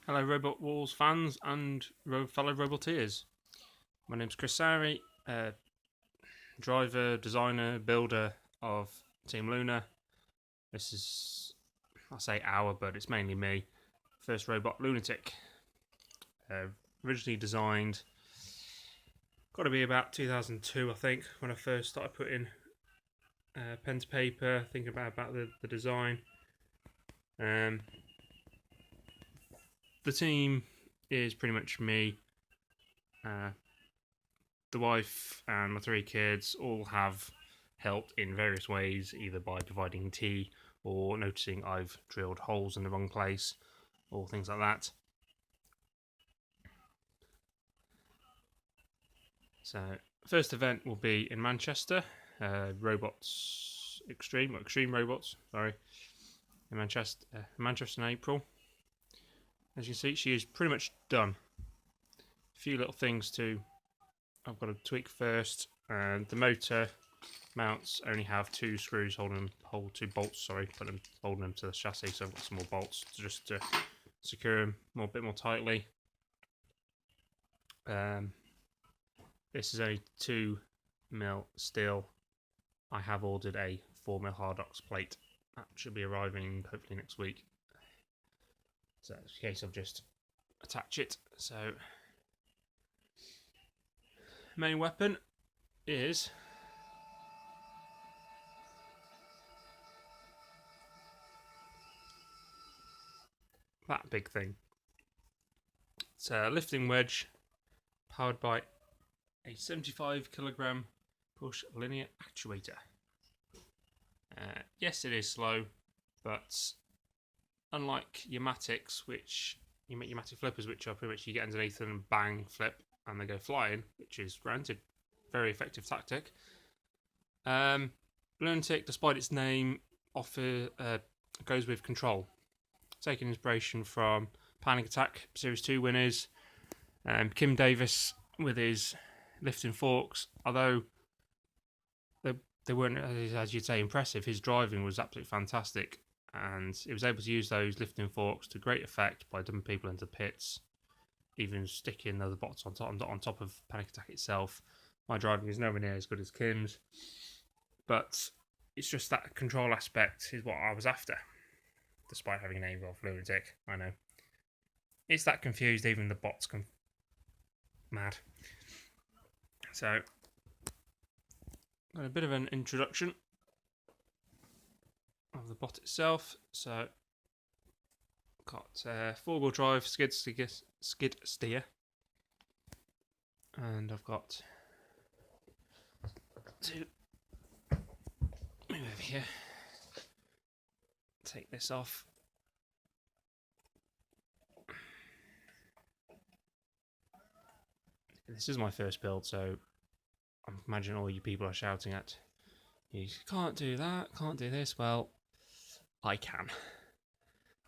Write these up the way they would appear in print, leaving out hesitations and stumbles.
Hello Robot Wars fans and fellow Roboteers. My name's Chris Sari, driver, designer, builder of Team Luna. This is, I say our, but it's mainly me. First robot, Luna-Tic. Originally designed, got to be about 2002 I think, when I first started putting pen to paper, thinking about the design. The team is pretty much me, the wife and my 3 kids all have helped in various ways, either by providing tea or noticing I've drilled holes in the wrong place or things like that. So first event will be in Manchester, Extreme Robots, sorry, in Manchester in April. As you see, she is pretty much done. A few little things I've got to tweak first. And the motor mounts only have 2 screws holding 2 bolts. Sorry, holding them to the chassis. So I've got some more bolts just to secure them a bit more tightly. This is only 2mm steel. I have ordered a 4mm Hardox plate. That should be arriving hopefully next week. So it's a case of just attach it. So main weapon is that big thing. It's a lifting wedge powered by a 75kg push linear actuator. Yes, it is slow, but unlike your Matics, your Matic flippers, which are pretty much you get underneath and bang, flip, and they go flying, which is granted very effective tactic. Luna-Tic, despite its name, goes with control, taking inspiration from Panic Attack Series 2 winners, Kim Davis with his lifting forks. Although they weren't, as you'd say, impressive, his driving was absolutely fantastic. And he was able to use those lifting forks to great effect by dumping people into pits, even sticking the bots on top of Panic Attack itself. My driving is nowhere near as good as Kim's, but it's just that control aspect is what I was after, despite having a name of Luna-Tic. I know. It's that confused, even the bots can mad. So, got a bit of an introduction of the bot itself. So got 4-wheel drive skid steer, and I've got to move over here, take this off. This is my first build, so I imagine all you people are shouting at, you can't do that, can't do this. Well, I can,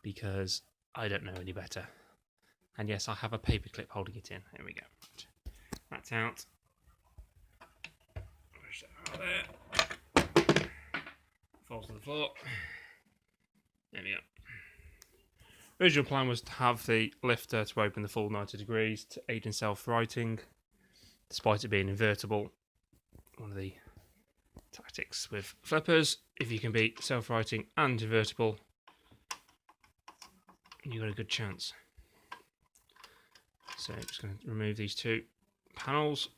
because I don't know any better. And yes, I have a paperclip holding it in. There we go. That's out. Push that out there. Falls to the floor. There we go. Original plan was to have the lifter to open the full 90 degrees to aid in self-righting, despite it being invertible. One of the tactics with flippers, if you can be self-righting and invertible, you've got a good chance. So I'm just going to remove these 2 panels,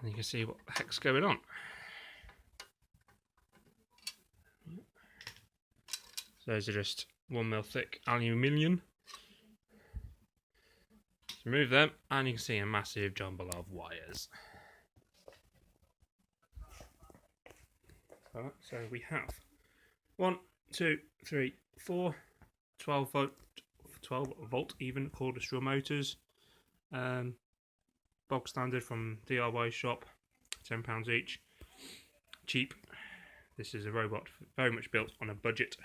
and you can see what the heck's going on. So those are just 1mm thick aluminium. Remove them, and you can see a massive jumble of wires. So we have 1, 2, 3, 4 12 volt even cordless drill motors, bog standard from DIY shop, £10 each, cheap. This is a robot very much built on a budget.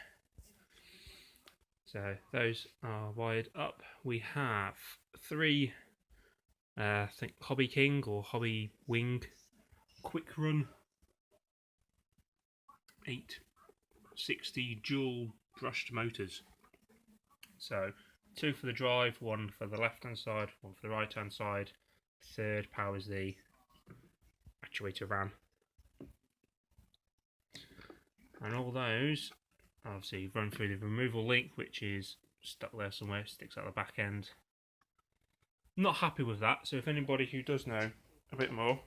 So those are wired up. We have 3 I think Hobby King or Hobby Wing quick run 860 dual brushed motors. So 2 for the drive, 1 for the left hand side, 1 for the right hand side. Third powers the actuator RAM. And all those obviously run through the removal link, which is stuck there somewhere, sticks out the back end. Not happy with that, so if anybody who does know a bit more,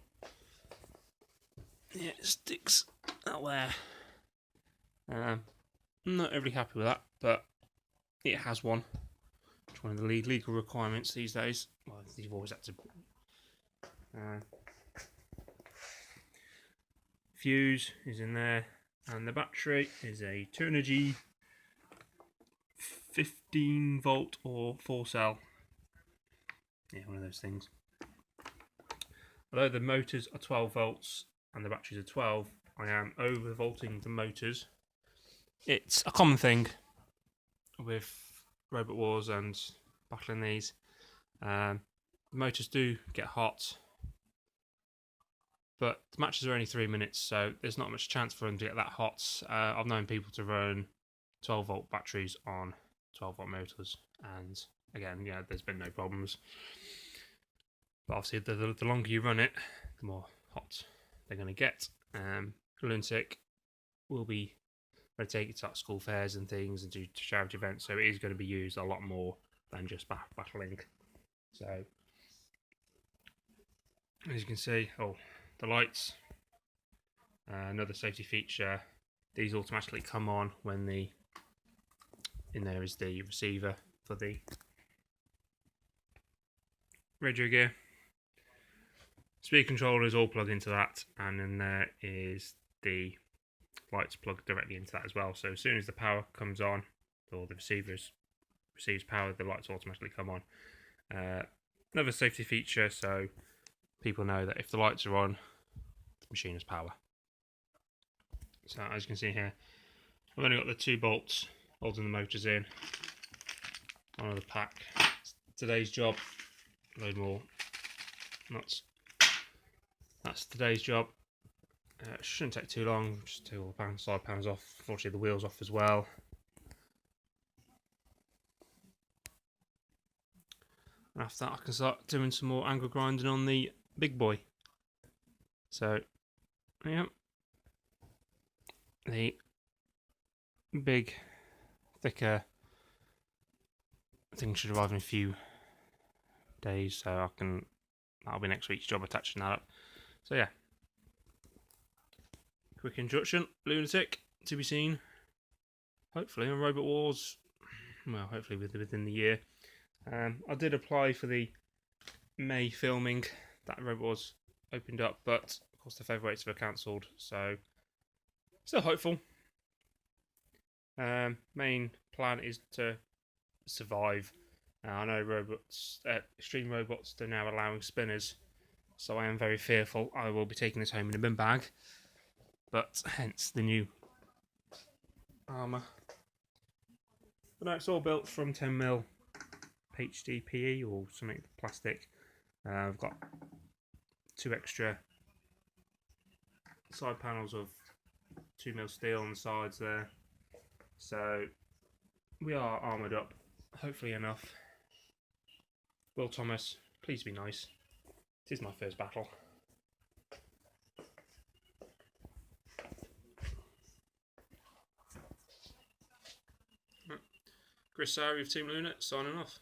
yeah, it sticks out there. Not really happy with that, but it has one. It's one of the legal requirements these days. Well, you've always had to. Fuse is in there, and the battery is a 200G 15 volt or 4 cell. Yeah, one of those things. Although the motors are 12 volts and the batteries are 12, I am overvolting the motors. It's a common thing with Robot Wars and battling these. The motors do get hot, but the matches are only 3 minutes, so there's not much chance for them to get that hot. I've known people to run 12 volt batteries on 12 volt motors, and again, yeah, there's been no problems. But obviously, the longer you run it, the more hot they're going to get. Luna-Tic will be take it to school fairs and things and do charity events, so it is going to be used a lot more than just battling. So, as you can see, the lights, another safety feature, these automatically come on when in there is the receiver for the radio gear. Speed controller is all plugged into that, and then there is the lights plugged directly into that as well. So as soon as the power comes on, or the receiver receives power, the lights automatically come on. Another safety feature, so people know that if the lights are on, the machine has power. So as you can see here, I've only got the 2 bolts holding the motors in. One of the pack. Today's job. Load more nuts. That's today's job. Shouldn't take too long. Just take all the side panels off. Unfortunately, the wheels off as well. And after that, I can start doing some more angle grinding on the big boy. So, yeah, the big, thicker thing should arrive in a few days. So that'll be next week's job, attaching that up. So yeah. Quick introduction, Luna-Tic to be seen, hopefully, on Robot Wars, well, hopefully within the year. I did apply for the May filming that Robot Wars opened up, but of course the Featherweights were cancelled, so still hopeful. Main plan is to survive. I know Extreme Robots, they're now allowing spinners, so I am very fearful I will be taking this home in a bin bag. But hence the new armour. But no, it's all built from 10mm HDPE or something plastic. I've got 2 extra side panels of 2mm steel on the sides there. So we are armoured up, hopefully enough. Will Thomas, please be nice. This is my first battle. Chris Sari of Team Luna signing off.